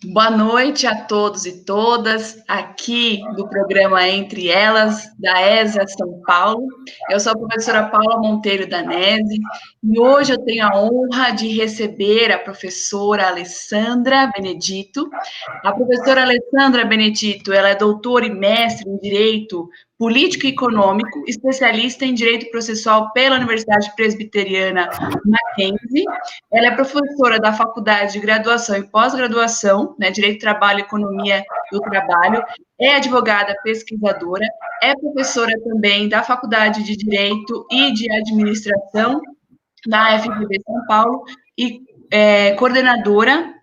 Boa noite a todos e todas, aqui do programa Entre Elas, da ESA São Paulo. Eu sou a professora Paula Monteiro Danese e hoje eu tenho a honra de receber a professora Alessandra Benedito. A professora Alessandra Benedito, ela é doutora e mestre em Direito Político e Econômico, especialista em Direito Processual pela Universidade Presbiteriana Mackenzie. Ela é professora da Faculdade de Graduação e Pós-Graduação, né, Direito, Trabalho e Economia do Trabalho, é advogada pesquisadora, é professora também da Faculdade de Direito e de Administração da FGV São Paulo e coordenadora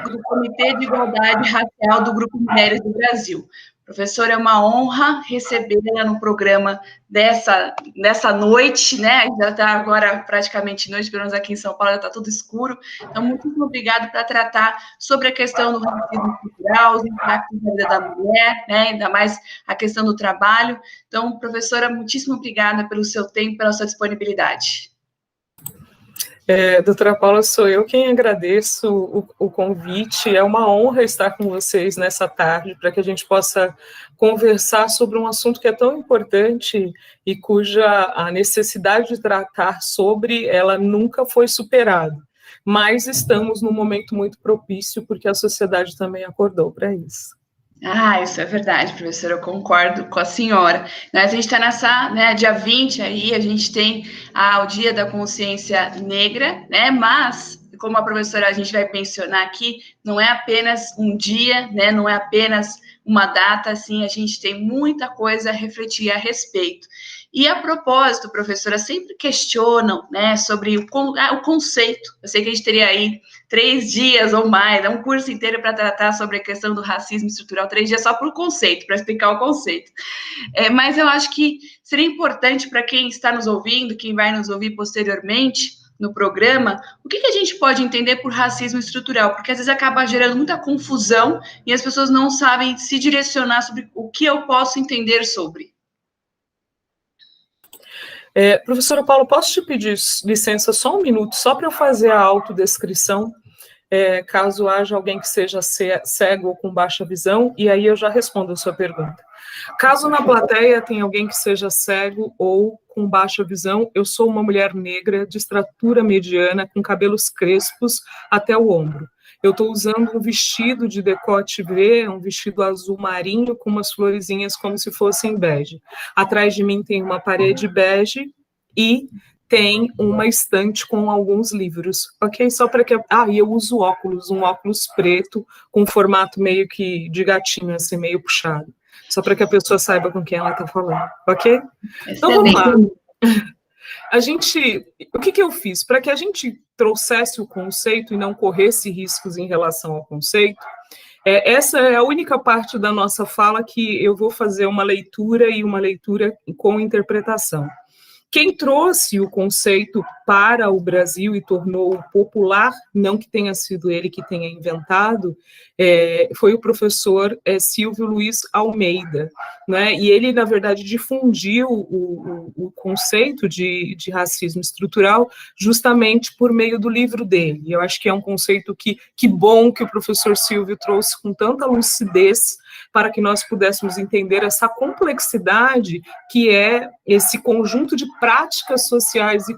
do Comitê de Igualdade Racial do Grupo Mulheres do Brasil. Professora, é uma honra recebê-la no programa dessa noite, né? Já está agora praticamente noite, pelo menos aqui em São Paulo já está tudo escuro. Então, muito obrigada para tratar sobre a questão do racismo cultural, os impactos na vida da mulher, né? Ainda mais a questão do trabalho. Então, professora, muitíssimo obrigada pelo seu tempo, pela sua disponibilidade. Doutora Paula, sou eu quem agradeço o convite. É uma honra estar com vocês nessa tarde para que a gente possa conversar sobre um assunto que é tão importante e cuja a necessidade de tratar sobre ela nunca foi superada. Mas estamos num momento muito propício porque a sociedade também acordou para isso. Isso é verdade, professora, eu concordo com a senhora. A gente está nessa, né, dia 20 aí, a gente tem o Dia da Consciência Negra, né, mas, como a professora a gente vai mencionar aqui, não é apenas um dia, né, não é apenas uma data, assim, a gente tem muita coisa a refletir a respeito. E a propósito, professora, sempre questionam, né, sobre o conceito. Eu sei que a gente teria aí 3 dias ou mais, um curso inteiro para tratar sobre a questão do racismo estrutural, 3 dias só para o conceito, para explicar o conceito. Mas eu acho que seria importante para quem está nos ouvindo, quem vai nos ouvir posteriormente no programa, o que a gente pode entender por racismo estrutural? Porque às vezes acaba gerando muita confusão e as pessoas não sabem se direcionar sobre o que eu posso entender sobre. Professora Paula, posso te pedir licença só um minuto, só para eu fazer a autodescrição, caso haja alguém que seja cego ou com baixa visão, e aí eu já respondo a sua pergunta. Caso na plateia tenha alguém que seja cego ou com baixa visão, eu sou uma mulher negra de estatura mediana, com cabelos crespos até o ombro. Eu estou usando um vestido de decote V, um vestido azul marinho com umas florezinhas como se fossem bege. Atrás de mim tem uma parede bege e tem uma estante com alguns livros, ok? Só para que... e eu uso óculos, um óculos preto com um formato meio que de gatinho, assim, meio puxado. Só para que a pessoa saiba com quem ela está falando, ok? Então, vamos lá. O que eu fiz? Para que a gente trouxesse o conceito e não corresse riscos em relação ao conceito, essa é a única parte da nossa fala que eu vou fazer uma leitura e uma leitura com interpretação. Quem trouxe o conceito para o Brasil e tornou-o popular, não que tenha sido ele que tenha inventado, foi o professor Silvio Luiz Almeida, né? E ele, na verdade, difundiu o conceito de racismo estrutural justamente por meio do livro dele. E eu acho que é um conceito que bom que o professor Silvio trouxe com tanta lucidez para que nós pudéssemos entender essa complexidade que é esse conjunto de práticas sociais e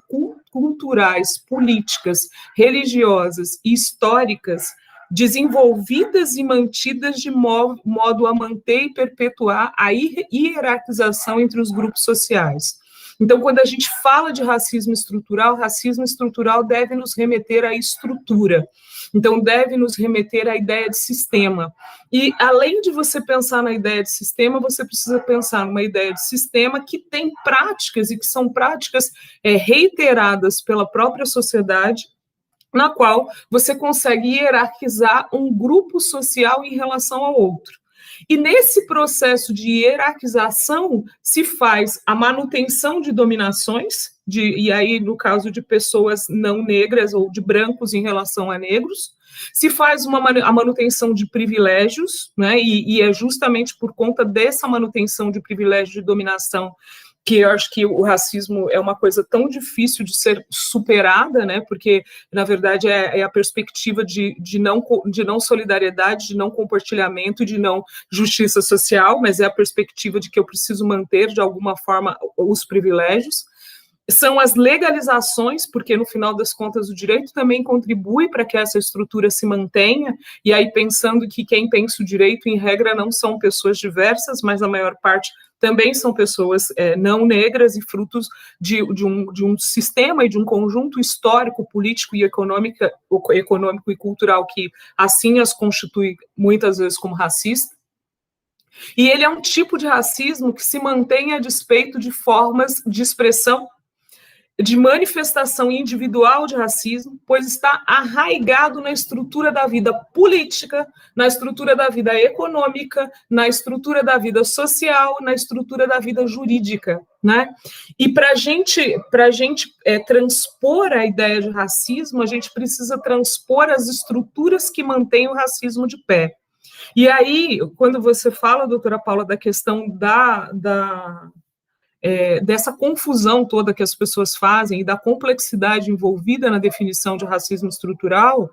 culturais, políticas, religiosas e históricas desenvolvidas e mantidas de modo a manter e perpetuar a hierarquização entre os grupos sociais. Então, quando a gente fala de racismo estrutural deve nos remeter à estrutura. Então, deve nos remeter à ideia de sistema. E, além de você pensar na ideia de sistema, você precisa pensar numa ideia de sistema que tem práticas e que são práticas reiteradas pela própria sociedade, na qual você consegue hierarquizar um grupo social em relação ao outro. E nesse processo de hierarquização se faz a manutenção de dominações, e aí no caso de pessoas não negras ou de brancos em relação a negros, se faz a manutenção de privilégios, né, e é justamente por conta dessa manutenção de privilégio de dominação que eu acho que o racismo é uma coisa tão difícil de ser superada, né? Porque, na verdade, é a perspectiva de não solidariedade, de não compartilhamento, de não justiça social, mas é a perspectiva de que eu preciso manter, de alguma forma, os privilégios. São as legalizações, porque no final das contas o direito também contribui para que essa estrutura se mantenha, e aí pensando que quem pensa o direito, em regra, não são pessoas diversas, mas a maior parte também são pessoas não negras e frutos de um sistema e de um conjunto histórico, político e econômico e cultural que assim as constitui muitas vezes como racista. E ele é um tipo de racismo que se mantém a despeito de formas de expressão de manifestação individual de racismo, pois está arraigado na estrutura da vida política, na estrutura da vida econômica, na estrutura da vida social, na estrutura da vida jurídica, né? E para a gente transpor a ideia de racismo, a gente precisa transpor as estruturas que mantêm o racismo de pé. E aí, quando você fala, doutora Paula, da questão dessa confusão toda que as pessoas fazem e da complexidade envolvida na definição de racismo estrutural,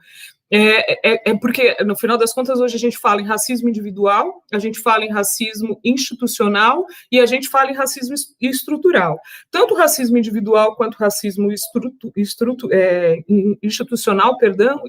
porque, no final das contas, hoje a gente fala em racismo individual, a gente fala em racismo institucional e a gente fala em racismo estrutural. Tanto o racismo individual quanto o racismo institucional,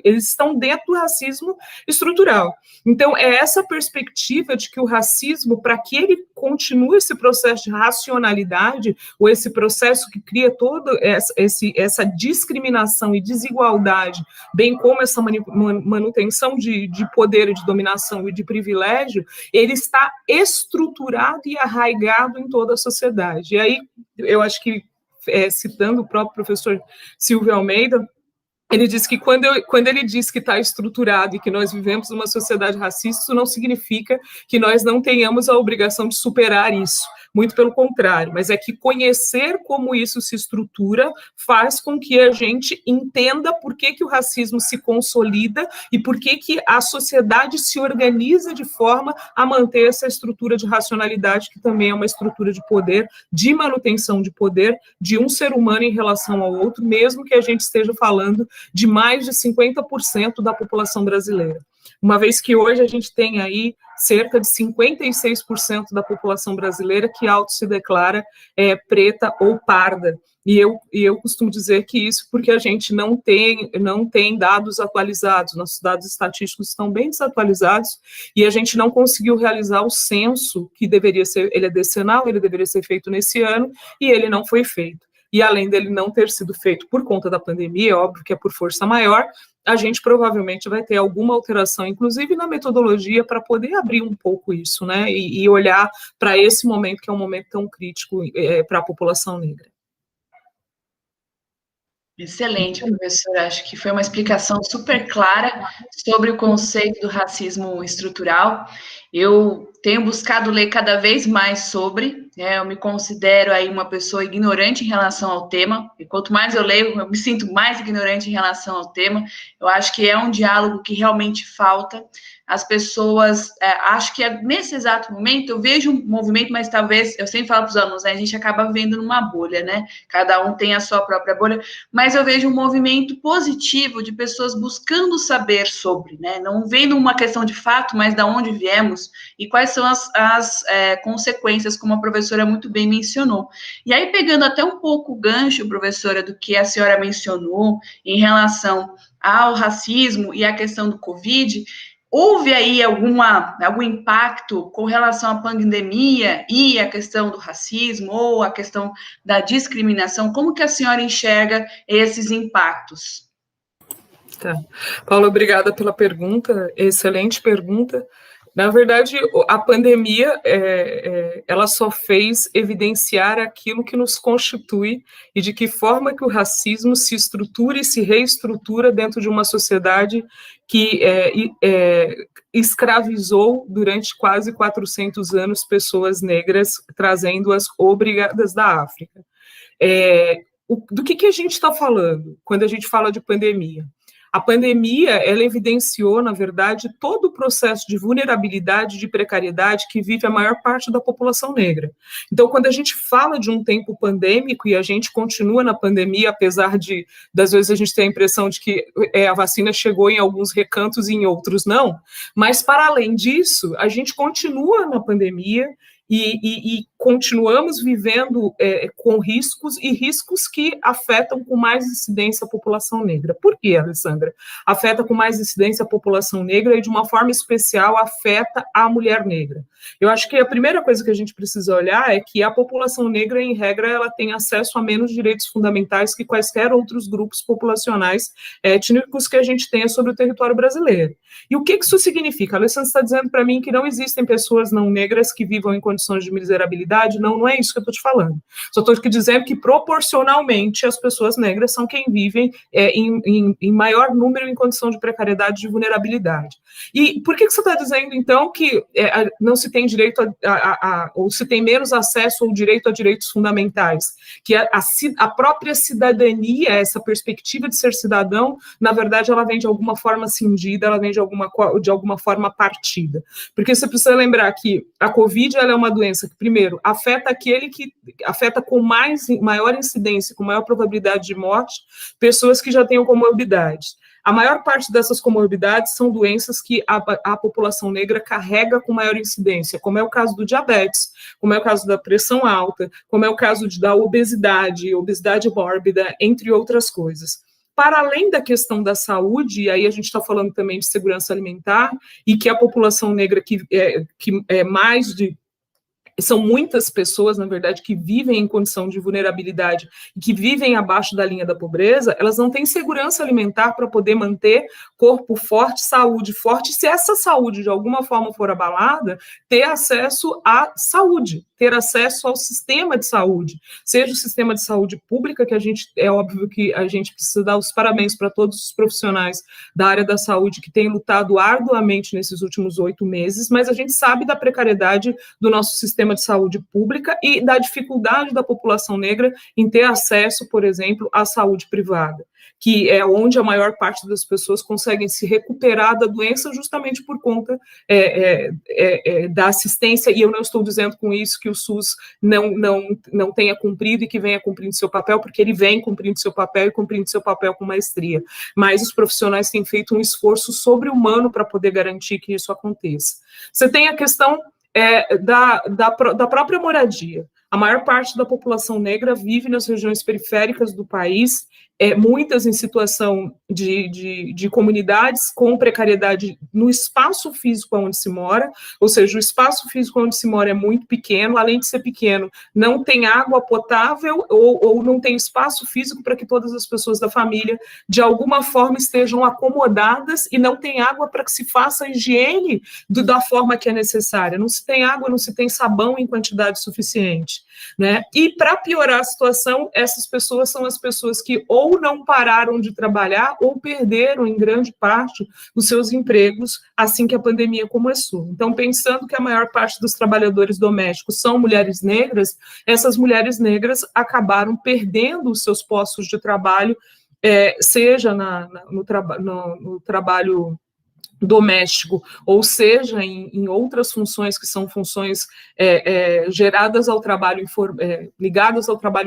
eles estão dentro do racismo estrutural. Então, é essa perspectiva de que o racismo, para que ele continue esse processo de racionalidade, ou esse processo que cria toda essa discriminação e desigualdade, bem como essa manutenção de poder e de dominação e de privilégio, ele está estruturado e arraigado em toda a sociedade. E aí, eu acho que, citando o próprio professor Silvio Almeida, ele diz que quando ele diz que está estruturado e que nós vivemos numa sociedade racista, isso não significa que nós não tenhamos a obrigação de superar isso. Muito pelo contrário, mas é que conhecer como isso se estrutura faz com que a gente entenda por que o racismo se consolida e por que a sociedade se organiza de forma a manter essa estrutura de racionalidade, que também é uma estrutura de poder, de manutenção de poder de um ser humano em relação ao outro, mesmo que a gente esteja falando de mais de 50% da população brasileira. Uma vez que hoje a gente tem aí cerca de 56% da população brasileira que auto se declara preta ou parda. E eu costumo dizer que isso porque a gente não tem dados atualizados, nossos dados estatísticos estão bem desatualizados, e a gente não conseguiu realizar o censo que deveria ser, ele é decenal, ele deveria ser feito nesse ano, e ele não foi feito. E além dele não ter sido feito por conta da pandemia, é óbvio que é por força maior, a gente provavelmente vai ter alguma alteração, inclusive na metodologia, para poder abrir um pouco isso, né? E olhar para esse momento, que é um momento tão crítico para a população negra. Excelente, professora. Acho que foi uma explicação super clara sobre o conceito do racismo estrutural. Eu tenho buscado ler cada vez mais sobre, eu me considero aí uma pessoa ignorante em relação ao tema, e quanto mais eu leio, eu me sinto mais ignorante em relação ao tema. Eu acho que é um diálogo que realmente falta. As pessoas, acho que nesse exato momento, eu vejo um movimento, mas talvez, eu sempre falo para os alunos, né, a gente acaba vendo numa bolha, né? Cada um tem a sua própria bolha, mas eu vejo um movimento positivo de pessoas buscando saber sobre, né? Não vendo uma questão de fato, mas de onde viemos e quais são as consequências, como a professora muito bem mencionou. E aí, pegando até um pouco o gancho, professora, do que a senhora mencionou em relação ao racismo e à questão do Covid, houve aí algum impacto com relação à pandemia e a questão do racismo ou a questão da discriminação? Como que a senhora enxerga esses impactos? Tá. Paula, obrigada pela pergunta, excelente pergunta. Na verdade, a pandemia, ela só fez evidenciar aquilo que nos constitui e de que forma que o racismo se estrutura e se reestrutura dentro de uma sociedade que escravizou durante quase 400 anos pessoas negras, trazendo-as obrigadas da África. Do que a gente está falando quando a gente fala de pandemia? A pandemia, ela evidenciou, na verdade, todo o processo de vulnerabilidade, de precariedade que vive a maior parte da população negra. Então, quando a gente fala de um tempo pandêmico e a gente continua na pandemia, apesar de, das vezes, a gente ter a impressão de que a vacina chegou em alguns recantos e em outros não, mas, para além disso, a gente continua na pandemia e continuamos vivendo com riscos, e riscos que afetam com mais incidência a população negra. Por quê, Alessandra? Afeta com mais incidência a população negra e, de uma forma especial, afeta a mulher negra. Eu acho que a primeira coisa que a gente precisa olhar é que a população negra, em regra, ela tem acesso a menos direitos fundamentais que quaisquer outros grupos populacionais étnicos que a gente tenha sobre o território brasileiro. E o que isso significa? A Alessandra está dizendo para mim que não existem pessoas não negras que vivam em condições de miserabilidade. Não é isso que eu estou te falando. Só estou dizendo que, proporcionalmente, as pessoas negras são quem vivem em maior número em condição de precariedade e de vulnerabilidade. E por que você está dizendo, então, que não se tem direito ou se tem menos acesso ou direito a direitos fundamentais? Que a própria cidadania, essa perspectiva de ser cidadão, na verdade, ela vem de alguma forma cindida, ela vem de alguma forma partida. Porque você precisa lembrar que a Covid, ela é uma doença que, primeiro, afeta aquele que afeta com maior incidência, com maior probabilidade de morte, pessoas que já tenham comorbidades. A maior parte dessas comorbidades são doenças que a população negra carrega com maior incidência, como é o caso do diabetes, como é o caso da pressão alta, como é o caso da obesidade mórbida, entre outras coisas. Para além da questão da saúde, e aí a gente está falando também de segurança alimentar, e que a população negra são muitas pessoas, na verdade, que vivem em condição de vulnerabilidade e que vivem abaixo da linha da pobreza, elas não têm segurança alimentar para poder manter corpo forte, saúde forte. Se essa saúde, de alguma forma, for abalada, ter acesso à saúde, ter acesso ao sistema de saúde, seja o sistema de saúde pública, que é óbvio que a gente precisa dar os parabéns para todos os profissionais da área da saúde que têm lutado arduamente nesses últimos 8 meses, mas a gente sabe da precariedade do nosso sistema de saúde pública e da dificuldade da população negra em ter acesso, por exemplo, à saúde privada, que é onde a maior parte das pessoas conseguem se recuperar da doença justamente por conta da assistência, e eu não estou dizendo com isso que o SUS não tenha cumprido e que venha cumprindo seu papel, porque ele vem cumprindo seu papel e cumprindo seu papel com maestria, mas os profissionais têm feito um esforço sobre-humano para poder garantir que isso aconteça. Você tem a questão da própria moradia. A maior parte da população negra vive nas regiões periféricas do país, muitas em situação de comunidades com precariedade no espaço físico onde se mora, ou seja, o espaço físico onde se mora é muito pequeno, além de ser pequeno, não tem água potável ou não tem espaço físico para que todas as pessoas da família, de alguma forma, estejam acomodadas, e não tem água para que se faça a higiene da forma que é necessária. Não se tem água, não se tem sabão em quantidade suficiente, né? E, para piorar a situação, essas pessoas são as pessoas que ou não pararam de trabalhar ou perderam, em grande parte, os seus empregos assim que a pandemia começou. Então, pensando que a maior parte dos trabalhadores domésticos são mulheres negras, essas mulheres negras acabaram perdendo os seus postos de trabalho, seja no trabalho doméstico, ou seja, em outras funções que são funções ligadas ao trabalho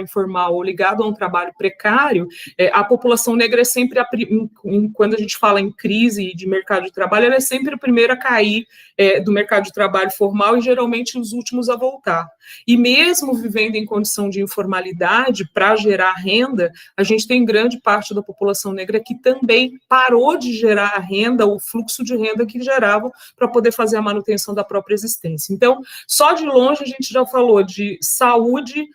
informal ou ligado a um trabalho precário. A população negra é sempre, quando a gente fala em crise de mercado de trabalho, ela é sempre a primeira a cair do mercado de trabalho formal e geralmente os últimos a voltar. E mesmo vivendo em condição de informalidade, para gerar renda, a gente tem grande parte da população negra que também parou de gerar renda, o fluxo de renda que gerava para poder fazer a manutenção da própria existência. Então, só de longe a gente já falou de saúde,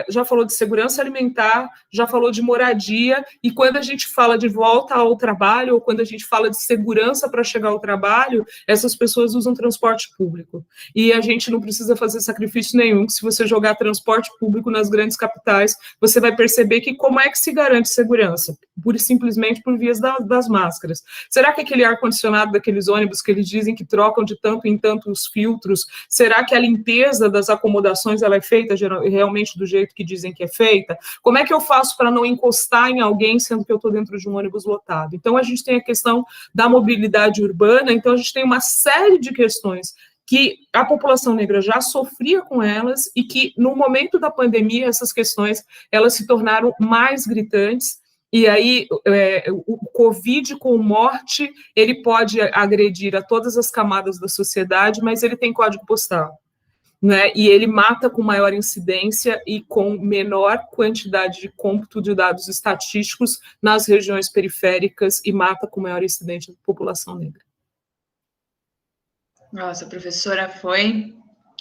já falou de segurança alimentar, já falou de moradia, e quando a gente fala de volta ao trabalho, ou quando a gente fala de segurança para chegar ao trabalho, essas pessoas usam transporte público. E a gente não precisa fazer sacrifício nenhum, que se você jogar transporte público nas grandes capitais, você vai perceber que como é que se garante segurança? Pura e simplesmente por vias das máscaras. Será que aquele ar-condicionado daqueles ônibus que eles dizem que trocam de tanto em tanto os filtros, será que a limpeza das acomodações ela é feita realmente do do jeito que dizem que é feita? Como é que eu faço para não encostar em alguém, sendo que eu estou dentro de um ônibus lotado? Então, a gente tem a questão da mobilidade urbana, então a gente tem uma série de questões que a população negra já sofria com elas e que, no momento da pandemia, essas questões elas se tornaram mais gritantes. E aí, o Covid com morte, ele pode agredir a todas as camadas da sociedade, mas ele tem código postal, né? E ele mata com maior incidência e com menor quantidade de cômputo de dados estatísticos nas regiões periféricas e mata com maior incidência da população negra. Nossa, professora, foi,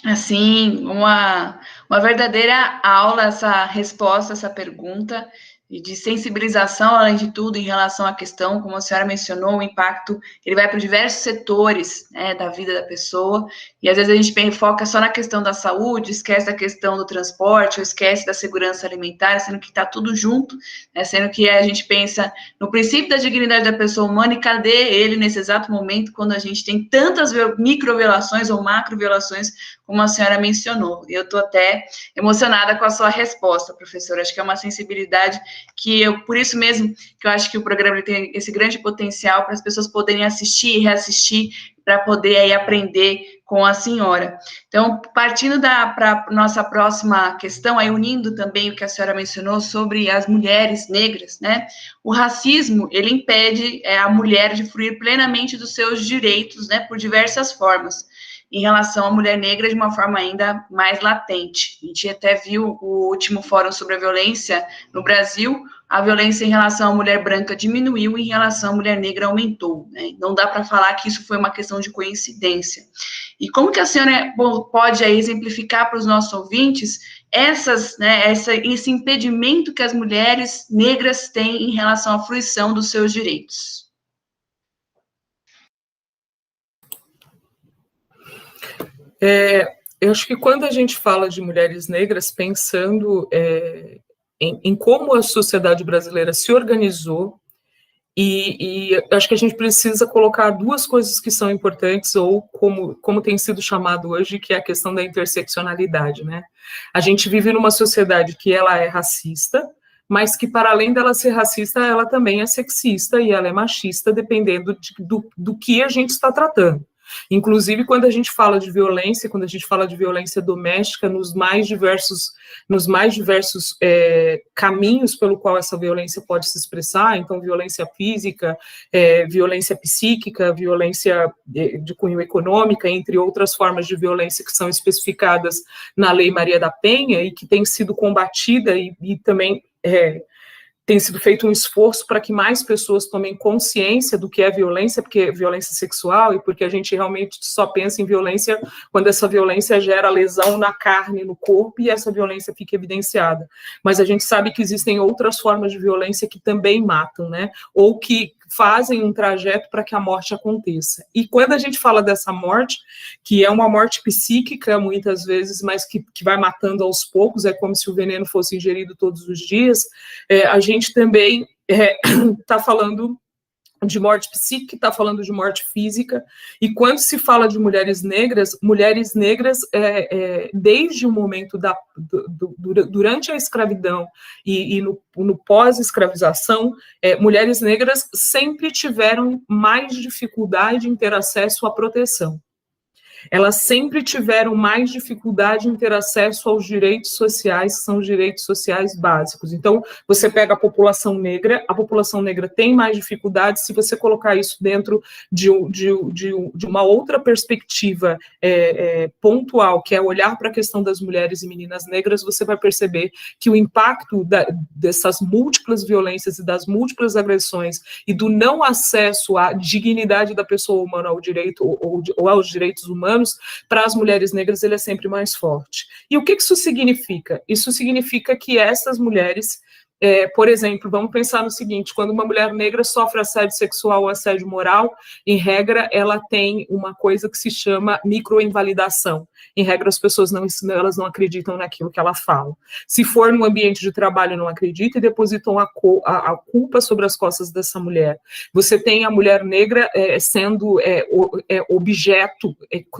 assim, uma verdadeira aula, essa resposta, essa pergunta, e de sensibilização, além de tudo, em relação à questão, como a senhora mencionou, o impacto, ele vai para diversos setores, né, da vida da pessoa, e às vezes a gente foca só na questão da saúde, esquece da questão do transporte, ou esquece da segurança alimentar, sendo que está tudo junto, né, sendo que a gente pensa no princípio da dignidade da pessoa humana, e cadê ele nesse exato momento, quando a gente tem tantas micro-violações ou macro-violações, como a senhora mencionou. Eu estou até emocionada com a sua resposta, professora, acho que é uma sensibilidade que por isso mesmo que eu acho que o programa tem esse grande potencial para as pessoas poderem assistir e reassistir, para poder aí aprender com a senhora. Então, partindo para a nossa próxima questão, aí unindo também o que a senhora mencionou sobre as mulheres negras, né? O racismo, ele impede a mulher de fruir plenamente dos seus direitos, né, por diversas formas. Em relação à mulher negra, de uma forma ainda mais latente. A gente até viu o último fórum sobre a violência no Brasil, a violência em relação à mulher branca diminuiu, em relação à mulher negra aumentou, né? Não dá para falar que isso foi uma questão de coincidência. E como que a senhora pode aí exemplificar para os nossos ouvintes esse impedimento que as mulheres negras têm em relação à fruição dos seus direitos? Eu acho que quando a gente fala de mulheres negras, pensando em como a sociedade brasileira se organizou, e acho que a gente precisa colocar duas coisas que são importantes, ou como tem sido chamado hoje, que é a questão da interseccionalidade, né? A gente vive numa sociedade que ela é racista, mas que, para além dela ser racista, ela também é sexista e ela é machista, dependendo do que a gente está tratando. Inclusive, quando a gente fala de violência, quando a gente fala de violência doméstica, nos mais diversos caminhos pelo qual essa violência pode se expressar, então violência física, violência psíquica, violência de cunho econômica, entre outras formas de violência que são especificadas na Lei Maria da Penha e que tem sido combatida e também tem sido feito um esforço para que mais pessoas tomem consciência do que é violência, porque é violência sexual, e porque a gente realmente só pensa em violência quando essa violência gera lesão na carne, no corpo, e essa violência fica evidenciada. Mas a gente sabe que existem outras formas de violência que também matam, né? Ou que fazem um trajeto para que a morte aconteça. E quando a gente fala dessa morte, que é uma morte psíquica, muitas vezes, mas que vai matando aos poucos, é como se o veneno fosse ingerido todos os dias, a gente também está falando de morte psíquica, está falando de morte física, e quando se fala de mulheres negras, desde o momento durante a escravidão e no pós-escravização, mulheres negras sempre tiveram mais dificuldade em ter acesso à proteção. Elas sempre tiveram mais dificuldade em ter acesso aos direitos sociais, que são os direitos sociais básicos. Então, você pega a população negra tem mais dificuldade. Se você colocar isso dentro de uma outra perspectiva pontual, que é olhar para a questão das mulheres e meninas negras, você vai perceber que o impacto dessas múltiplas violências e das múltiplas agressões e do não acesso à dignidade da pessoa humana ao direito ou aos direitos humanos, para as mulheres negras ele é sempre mais forte. E o que isso significa? Isso significa que essas mulheres Por exemplo, vamos pensar no seguinte, quando uma mulher negra sofre assédio sexual ou assédio moral, em regra, ela tem uma coisa que se chama microinvalidação. Em regra, as pessoas elas não acreditam naquilo que ela fala. Se for no ambiente de trabalho, não acreditam e depositam a culpa sobre as costas dessa mulher. Você tem a mulher negra sendo objeto,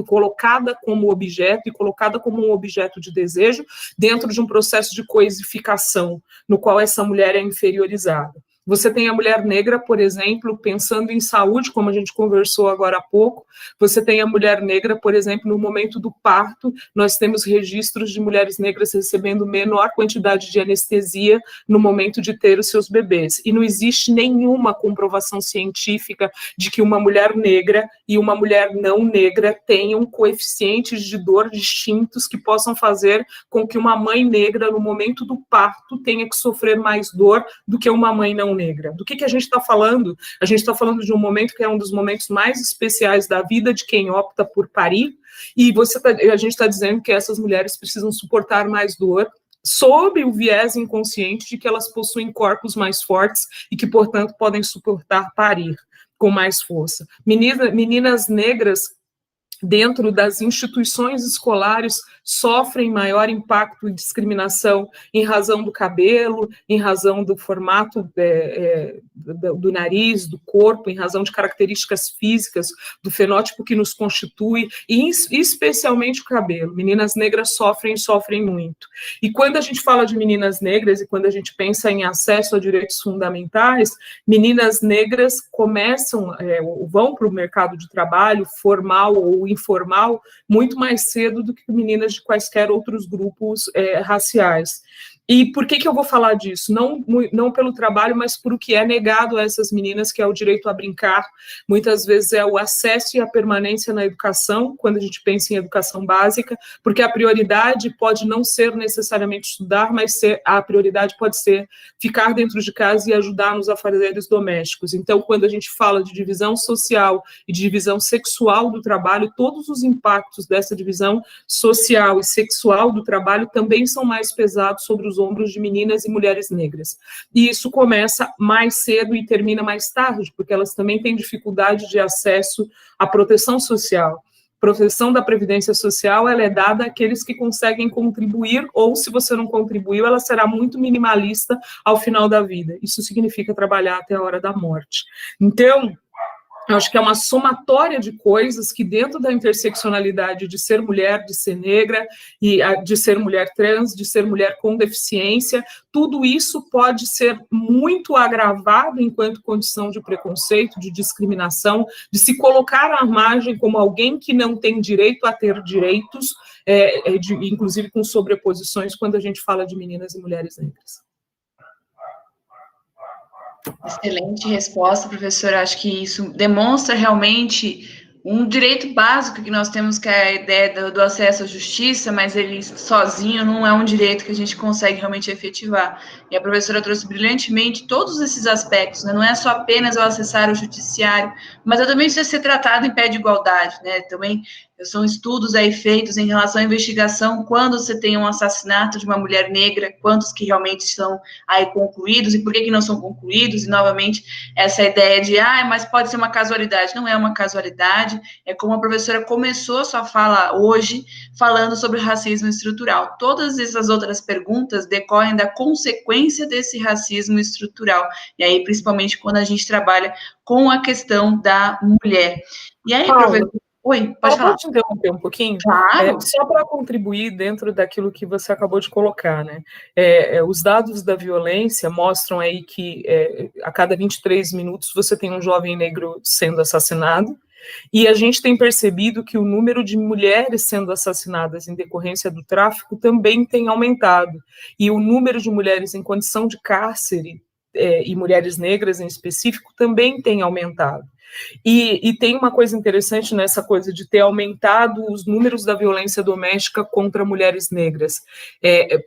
colocada como objeto e colocada como um objeto de desejo dentro de um processo de coisificação, no qual essa mulher é inferiorizada. Você tem a mulher negra, por exemplo, pensando em saúde, como a gente conversou agora há pouco, você tem a mulher negra, por exemplo, no momento do parto, nós temos registros de mulheres negras recebendo menor quantidade de anestesia no momento de ter os seus bebês. E não existe nenhuma comprovação científica de que uma mulher negra e uma mulher não negra tenham coeficientes de dor distintos que possam fazer com que uma mãe negra, no momento do parto, tenha que sofrer mais dor do que uma mãe não negra. Do que a gente está falando? A gente está falando de um momento que é um dos momentos mais especiais da vida de quem opta por parir, e a gente está dizendo que essas mulheres precisam suportar mais dor, sob o viés inconsciente de que elas possuem corpos mais fortes e que, portanto, podem suportar parir com mais força. Meninas negras dentro das instituições escolares sofrem maior impacto e discriminação em razão do cabelo, em razão do formato do nariz, do corpo, em razão de características físicas, do fenótipo que nos constitui, e especialmente o cabelo. Meninas negras sofrem muito. E quando a gente fala de meninas negras e quando a gente pensa em acesso a direitos fundamentais, meninas negras vão para o mercado de trabalho, formal ou informal, muito mais cedo do que meninas de quaisquer outros grupos raciais. E por que eu vou falar disso? Não pelo trabalho, mas por o que é negado a essas meninas, que é o direito a brincar. Muitas vezes é o acesso e a permanência na educação, quando a gente pensa em educação básica, porque a prioridade pode não ser necessariamente estudar, mas a prioridade pode ser ficar dentro de casa e ajudar nos afazeres domésticos. Então, quando a gente fala de divisão social e de divisão sexual do trabalho, todos os impactos dessa divisão social e sexual do trabalho também são mais pesados sobre os ombros de meninas e mulheres negras. E isso começa mais cedo e termina mais tarde, porque elas também têm dificuldade de acesso à proteção social. Proteção da Previdência Social, ela é dada àqueles que conseguem contribuir, ou se você não contribuiu, ela será muito minimalista ao final da vida. Isso significa trabalhar até a hora da morte. Então, eu acho que é uma somatória de coisas que, dentro da interseccionalidade de ser mulher, de ser negra, e de ser mulher trans, de ser mulher com deficiência, tudo isso pode ser muito agravado enquanto condição de preconceito, de discriminação, de se colocar à margem como alguém que não tem direito a ter direitos, inclusive com sobreposições, quando a gente fala de meninas e mulheres negras. Excelente resposta, professora. Acho que isso demonstra realmente um direito básico que nós temos, que é a ideia do acesso à justiça, mas ele sozinho não é um direito que a gente consegue realmente efetivar. E a professora trouxe brilhantemente todos esses aspectos, né? Não é só apenas eu acessar o judiciário, mas eu também preciso ser tratado em pé de igualdade, né? Também são estudos aí feitos em relação à investigação, quando você tem um assassinato de uma mulher negra, quantos que realmente são aí concluídos e por que não são concluídos, e novamente essa ideia de, mas pode ser uma casualidade. Não é uma casualidade, é como a professora começou a sua fala hoje, falando sobre racismo estrutural. Todas essas outras perguntas decorrem da consequência desse racismo estrutural, e aí principalmente quando a gente trabalha com a questão da mulher. E aí, professora... Oi, pode falar. Pode te interromper um pouquinho? Claro. Só para contribuir dentro daquilo que você acabou de colocar, né? Os dados da violência mostram aí que a cada 23 minutos você tem um jovem negro sendo assassinado, e a gente tem percebido que o número de mulheres sendo assassinadas em decorrência do tráfico também tem aumentado, e o número de mulheres em condição de cárcere, e mulheres negras em específico, também tem aumentado. E tem uma coisa interessante nessa coisa de ter aumentado os números da violência doméstica contra mulheres negras,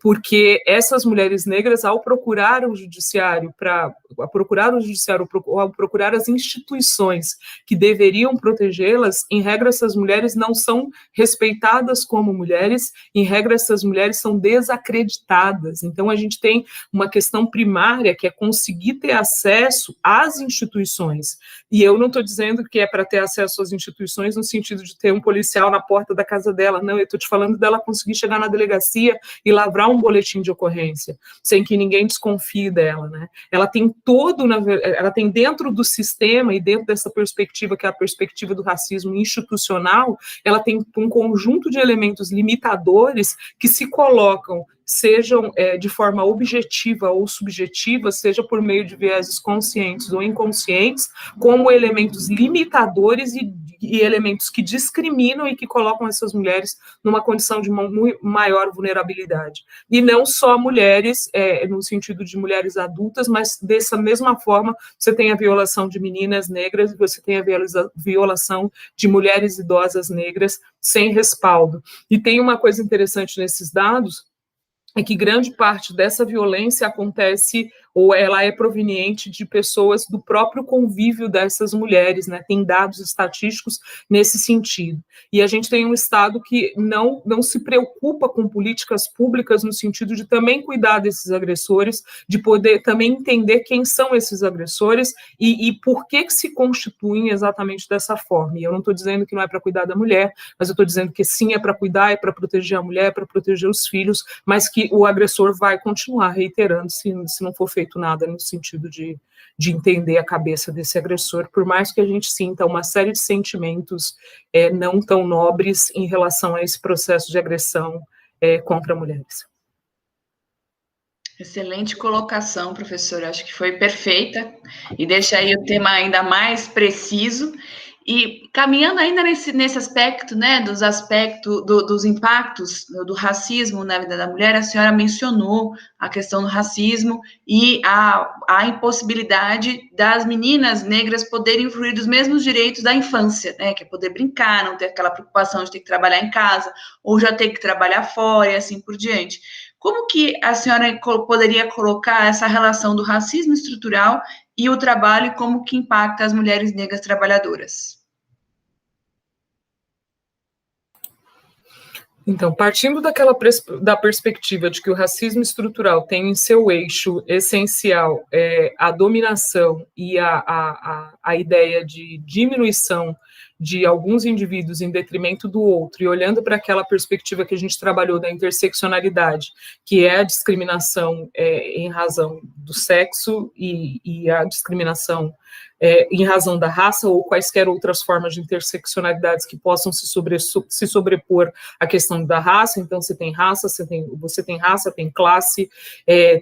porque essas mulheres negras, ao procurar o judiciário, ao procurar as instituições que deveriam protegê-las, em regra essas mulheres não são respeitadas como mulheres, em regra essas mulheres são desacreditadas. Então a gente tem uma questão primária que é conseguir ter acesso às instituições. E eu não estou dizendo que é para ter acesso às instituições no sentido de ter um policial na porta da casa dela, não, eu estou te falando dela conseguir chegar na delegacia e lavrar um boletim de ocorrência, sem que ninguém desconfie dela, né? Ela tem ela tem dentro do sistema e dentro dessa perspectiva, que é a perspectiva do racismo institucional, ela tem um conjunto de elementos limitadores que se colocam, sejam de forma objetiva ou subjetiva, seja por meio de vieses conscientes ou inconscientes, como elementos limitadores e elementos que discriminam e que colocam essas mulheres numa condição de maior vulnerabilidade. E não só mulheres, no sentido de mulheres adultas, mas dessa mesma forma você tem a violação de meninas negras e você tem a violação de mulheres idosas negras sem respaldo. E tem uma coisa interessante nesses dados, é que grande parte dessa violência acontece ou ela é proveniente de pessoas do próprio convívio dessas mulheres, né? Tem dados estatísticos nesse sentido. E a gente tem um Estado que não se preocupa com políticas públicas no sentido de também cuidar desses agressores, de poder também entender quem são esses agressores e por que se constituem exatamente dessa forma. E eu não estou dizendo que não é para cuidar da mulher, mas eu estou dizendo que sim, é para cuidar, é para proteger a mulher, é para proteger os filhos, mas que o agressor vai continuar reiterando se não for feito nada no sentido de entender a cabeça desse agressor, por mais que a gente sinta uma série de sentimentos não tão nobres em relação a esse processo de agressão contra mulheres. Excelente colocação, professora, acho que foi perfeita e deixa aí o tema ainda mais preciso. E caminhando ainda nesse aspecto, né, dos impactos do racismo na vida da mulher, a senhora mencionou a questão do racismo e a impossibilidade das meninas negras poderem fruir dos mesmos direitos da infância, né, que é poder brincar, não ter aquela preocupação de ter que trabalhar em casa, ou já ter que trabalhar fora e assim por diante. Como que a senhora poderia colocar essa relação do racismo estrutural e o trabalho e como que impacta as mulheres negras trabalhadoras? Então, partindo da perspectiva de que o racismo estrutural tem em seu eixo essencial a dominação e a ideia de diminuição de alguns indivíduos em detrimento do outro, e olhando para aquela perspectiva que a gente trabalhou da interseccionalidade, que é a discriminação em razão do sexo e a discriminação em razão da raça ou quaisquer outras formas de interseccionalidades que possam se sobrepor à questão da raça. Então, você tem raça, tem classe,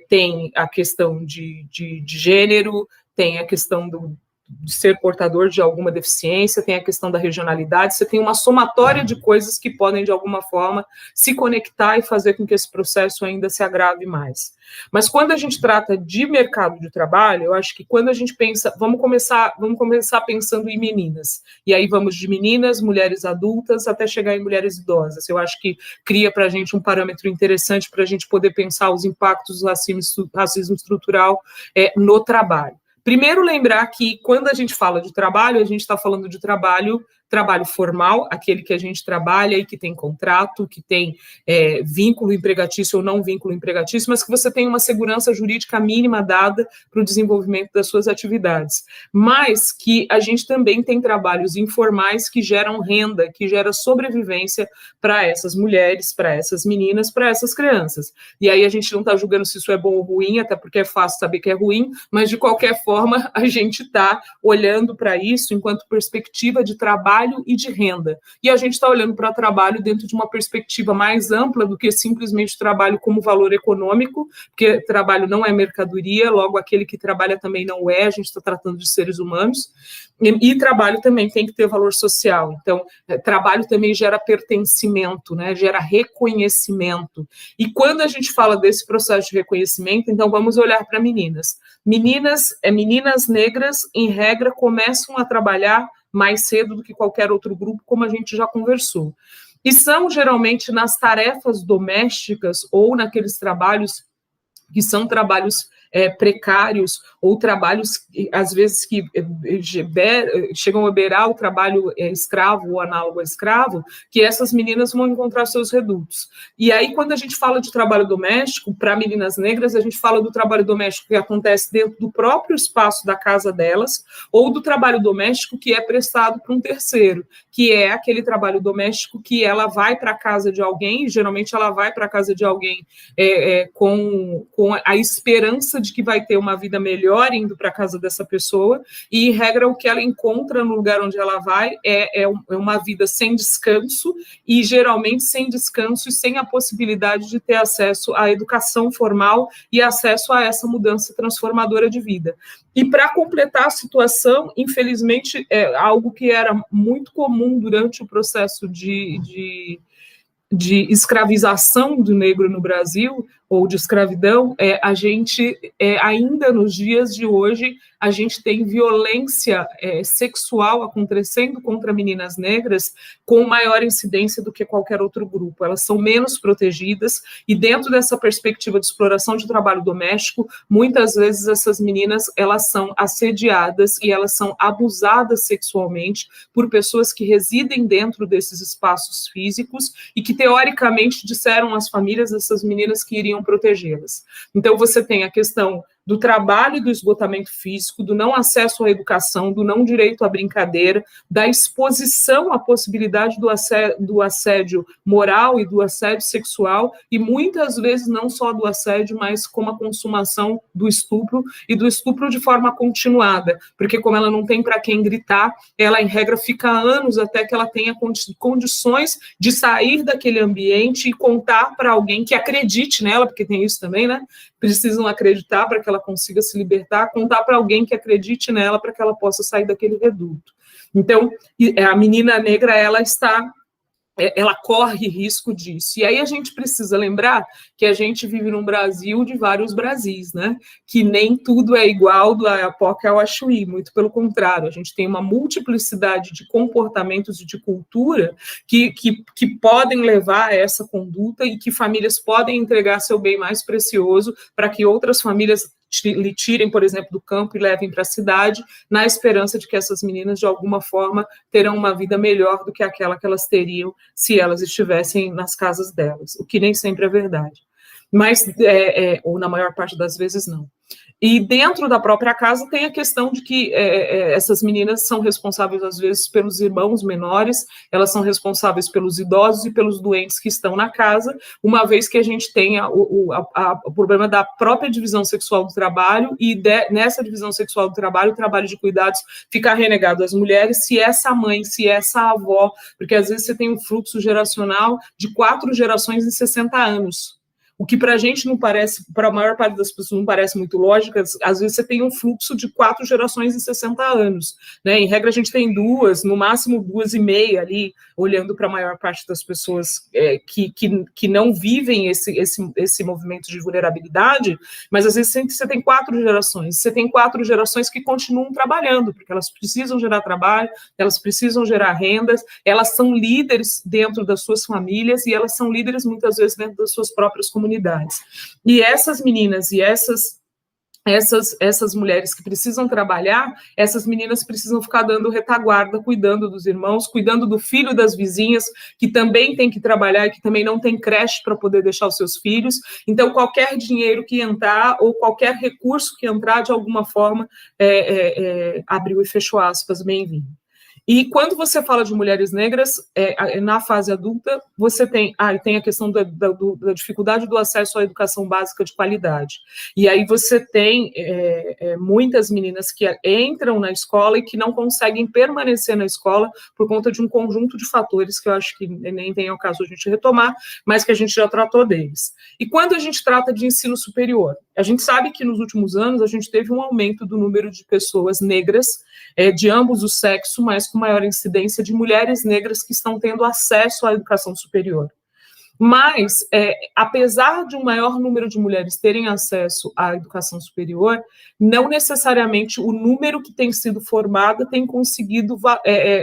tem a questão de gênero, tem a questão de ser portador de alguma deficiência, tem a questão da regionalidade, você tem uma somatória de coisas que podem, de alguma forma, se conectar e fazer com que esse processo ainda se agrave mais. Mas quando a gente trata de mercado de trabalho, eu acho que quando a gente pensa, vamos começar pensando em meninas, e aí vamos de meninas, mulheres adultas, até chegar em mulheres idosas. Eu acho que cria para a gente um parâmetro interessante para a gente poder pensar os impactos do racismo estrutural no trabalho. Primeiro, lembrar que quando a gente fala de trabalho, a gente está falando de trabalho formal, aquele que a gente trabalha e que tem contrato, que tem vínculo empregatício ou não vínculo empregatício, mas que você tem uma segurança jurídica mínima dada para o desenvolvimento das suas atividades. Mas que a gente também tem trabalhos informais que geram renda, que geram sobrevivência para essas mulheres, para essas meninas, para essas crianças. E aí a gente não está julgando se isso é bom ou ruim, até porque é fácil saber que é ruim, mas de qualquer forma a gente está olhando para isso enquanto perspectiva de trabalho trabalho e de renda. E a gente está olhando para trabalho dentro de uma perspectiva mais ampla do que simplesmente trabalho como valor econômico, porque trabalho não é mercadoria, logo aquele que trabalha também não é, a gente está tratando de seres humanos, e trabalho também tem que ter valor social. Então, trabalho também gera pertencimento, né? Gera reconhecimento. E quando a gente fala desse processo de reconhecimento, então vamos olhar para meninas. Meninas negras, em regra, começam a trabalhar mais cedo do que qualquer outro grupo, como a gente já conversou. E são geralmente nas tarefas domésticas ou naqueles trabalhos que são trabalhos precários ou trabalhos, às vezes, que chegam a beirar o trabalho escravo ou análogo a escravo, que essas meninas vão encontrar seus redutos. E aí, quando a gente fala de trabalho doméstico, para meninas negras, a gente fala do trabalho doméstico que acontece dentro do próprio espaço da casa delas, ou do trabalho doméstico que é prestado por um terceiro, que é aquele trabalho doméstico que ela vai para a casa de alguém, e geralmente ela vai para a casa de alguém com a esperança de que vai ter uma vida melhor indo para a casa dessa pessoa, e, em regra, o que ela encontra no lugar onde ela vai é uma vida sem descanso, e geralmente sem descanso e sem a possibilidade de ter acesso à educação formal e acesso a essa mudança transformadora de vida. E, para completar a situação, infelizmente, algo que era muito comum durante o processo de escravização do negro no Brasil, ou de escravidão, a gente, ainda nos dias de hoje, a gente tem violência sexual acontecendo contra meninas negras com maior incidência do que qualquer outro grupo. Elas são menos protegidas, e dentro dessa perspectiva de exploração de trabalho doméstico, muitas vezes essas meninas, elas são assediadas e elas são abusadas sexualmente por pessoas que residem dentro desses espaços físicos e que, teoricamente, disseram às famílias dessas meninas que iriam protegê-las. Então, você tem a questão do trabalho e do esgotamento físico, do não acesso à educação, do não direito à brincadeira, da exposição à possibilidade do assédio moral e do assédio sexual, e muitas vezes não só do assédio, mas como a consumação do estupro, e do estupro de forma continuada, porque como ela não tem para quem gritar, ela, em regra, fica anos até que ela tenha condições de sair daquele ambiente e contar para alguém que acredite nela, porque tem isso também, né? Precisam acreditar para que ela consiga se libertar, contar para alguém que acredite nela para que ela possa sair daquele reduto. Então, a menina negra, ela corre risco disso. E aí a gente precisa lembrar que a gente vive num Brasil de vários Brasis, né? Que nem tudo é igual do Ayapoca ao Achuí, muito pelo contrário. A gente tem uma multiplicidade de comportamentos e de cultura que podem levar a essa conduta, e que famílias podem entregar seu bem mais precioso para que outras famílias lhe tirem, por exemplo, do campo e levem para a cidade, na esperança de que essas meninas, de alguma forma, terão uma vida melhor do que aquela que elas teriam se elas estivessem nas casas delas, o que nem sempre é verdade. Mas, ou na maior parte das vezes, não. E dentro da própria casa tem a questão de que essas meninas são responsáveis, às vezes, pelos irmãos menores, elas são responsáveis pelos idosos e pelos doentes que estão na casa, uma vez que a gente tem o problema da própria divisão sexual do trabalho, e nessa divisão sexual do trabalho, o trabalho de cuidados fica renegado às mulheres, se essa mãe, se essa avó, porque às vezes você tem um fluxo geracional de 4 gerações em 60 anos. O que para a gente não parece, para a maior parte das pessoas não parece muito lógico, às vezes você tem um fluxo de 4 gerações em 60 anos, né? Em regra, a gente tem 2, no máximo 2,5 ali, olhando para a maior parte das pessoas que não vivem esse movimento de vulnerabilidade, mas às vezes você tem 4 gerações, você tem 4 gerações que continuam trabalhando, porque elas precisam gerar trabalho, elas precisam gerar rendas, elas são líderes dentro das suas famílias, e elas são líderes muitas vezes dentro das suas próprias comunidades. E essas meninas e essas mulheres que precisam trabalhar, essas meninas precisam ficar dando retaguarda, cuidando dos irmãos, cuidando do filho das vizinhas, que também tem que trabalhar e que também não tem creche para poder deixar os seus filhos. Então, qualquer dinheiro que entrar ou qualquer recurso que entrar, de alguma forma, abriu e fechou aspas, bem-vindo. E quando você fala de mulheres negras, na fase adulta, você tem a questão da dificuldade do acesso à educação básica de qualidade. E aí você tem muitas meninas que entram na escola e que não conseguem permanecer na escola por conta de um conjunto de fatores que eu acho que nem tem o caso a gente retomar, mas que a gente já tratou deles. E quando a gente trata de ensino superior, a gente sabe que nos últimos anos a gente teve um aumento do número de pessoas negras de ambos os sexos, mas com maior incidência de mulheres negras que estão tendo acesso à educação superior. Mas, apesar de um maior número de mulheres terem acesso à educação superior, não necessariamente o número que tem sido formado tem conseguido